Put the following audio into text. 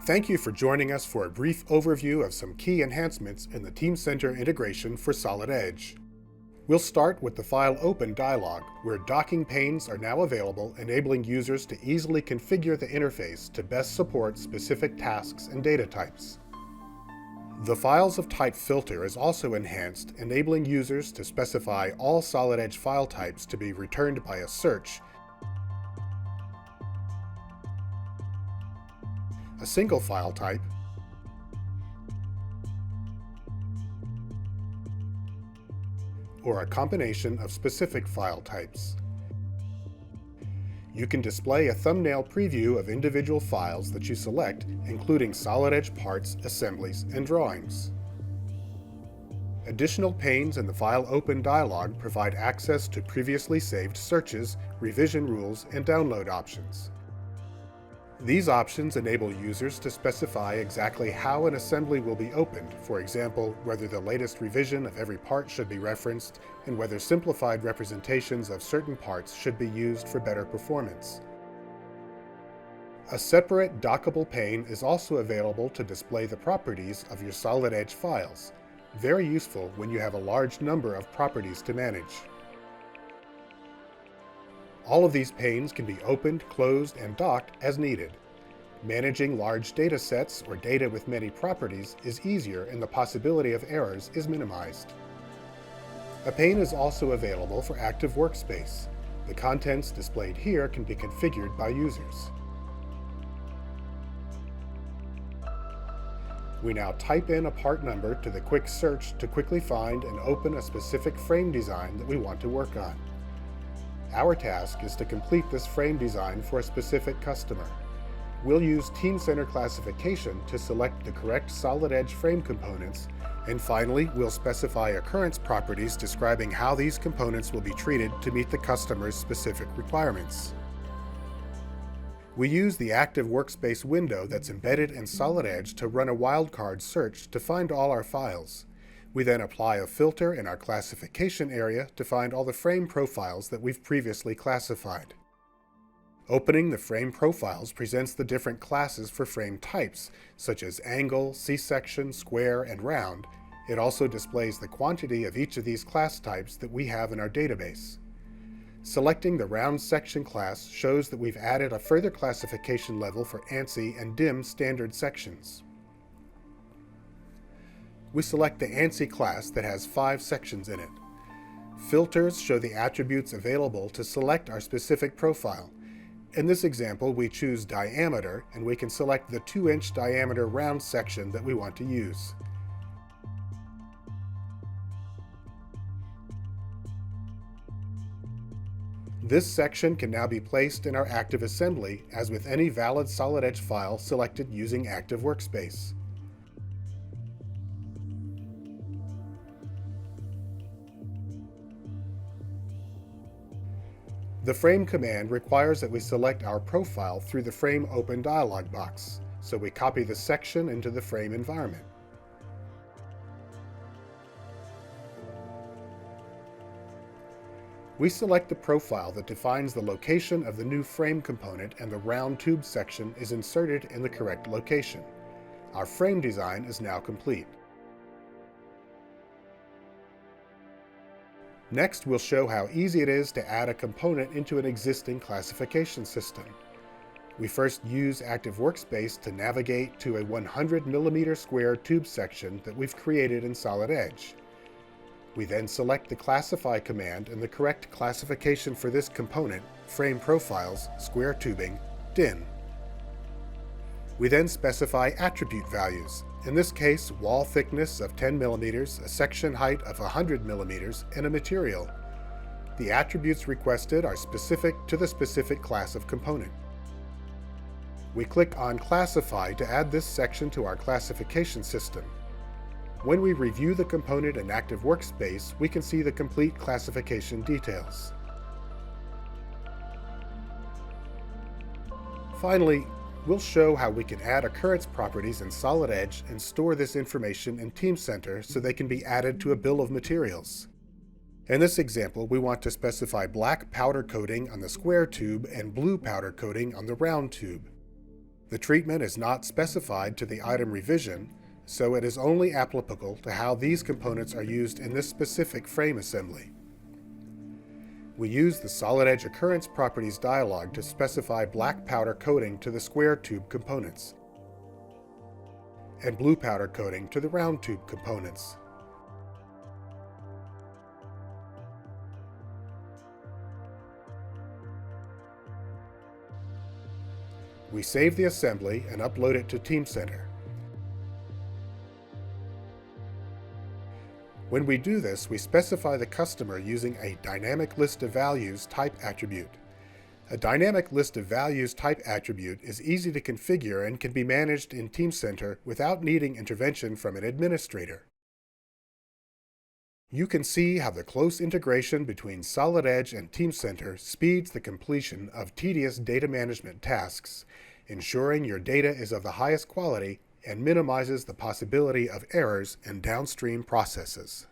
Thank you for joining us for a brief overview of some key enhancements in the Teamcenter integration for Solid Edge. We'll start with the File Open dialog, where docking panes are now available, enabling users to easily configure the interface to best support specific tasks and data types. The Files of Type filter is also enhanced, enabling users to specify all Solid Edge file types to be returned by a search, a single file type, or a combination of specific file types. You can display a thumbnail preview of individual files that you select, including Solid Edge parts, assemblies, and drawings. Additional panes in the File Open dialog provide access to previously saved searches, revision rules, and download options. These options enable users to specify exactly how an assembly will be opened, for example, whether the latest revision of every part should be referenced, and whether simplified representations of certain parts should be used for better performance. A separate dockable pane is also available to display the properties of your Solid Edge files, very useful when you have a large number of properties to manage. All of these panes can be opened, closed, and docked as needed. Managing large data sets or data with many properties is easier, and the possibility of errors is minimized. A pane is also available for active workspace. The contents displayed here can be configured by users. We now type in a part number to the quick search to quickly find and open a specific frame design that we want to work on. Our task is to complete this frame design for a specific customer. We'll use Teamcenter classification to select the correct Solid Edge frame components, and finally, we'll specify occurrence properties describing how these components will be treated to meet the customer's specific requirements. We use the active workspace window that's embedded in Solid Edge to run a wildcard search to find all our files. We then apply a filter in our classification area to find all the frame profiles that we've previously classified. Opening the frame profiles presents the different classes for frame types, such as angle, C-section, square, and round. It also displays the quantity of each of these class types that we have in our database. Selecting the round section class shows that we've added a further classification level for ANSI and DIM standard sections. We select the ANSI class that has 5 sections in it. Filters show the attributes available to select our specific profile. In this example, we choose diameter, and we can select the 2-inch diameter round section that we want to use. This section can now be placed in our active assembly, as with any valid Solid Edge file selected using Active Workspace. The frame command requires that we select our profile through the Frame Open dialog box, so we copy the section into the frame environment. We select the profile that defines the location of the new frame component, and the round tube section is inserted in the correct location. Our frame design is now complete. Next, we'll show how easy it is to add a component into an existing classification system. We first use Active Workspace to navigate to a 100 mm square tube section that we've created in Solid Edge. We then select the Classify command and the correct classification for this component, Frame Profiles, Square Tubing, DIN. We then specify attribute values, in this case wall thickness of 10 mm, a section height of 100 mm, and a material. The attributes requested are specific to the specific class of component. We click on Classify to add this section to our classification system. When we review the component in Active Workspace, we can see the complete classification details. Finally, we'll show how we can add occurrence properties in Solid Edge and store this information in Teamcenter so they can be added to a bill of materials. In this example, we want to specify black powder coating on the square tube and blue powder coating on the round tube. The treatment is not specified to the item revision, so it is only applicable to how these components are used in this specific frame assembly. We use the Solid Edge Occurrence Properties dialog to specify black powder coating to the square tube components and blue powder coating to the round tube components. We save the assembly and upload it to Teamcenter. When we do this, we specify the customer using a dynamic list of values type attribute. A dynamic list of values type attribute is easy to configure and can be managed in Teamcenter without needing intervention from an administrator. You can see how the close integration between Solid Edge and Teamcenter speeds the completion of tedious data management tasks, ensuring your data is of the highest quality and minimizes the possibility of errors in downstream processes.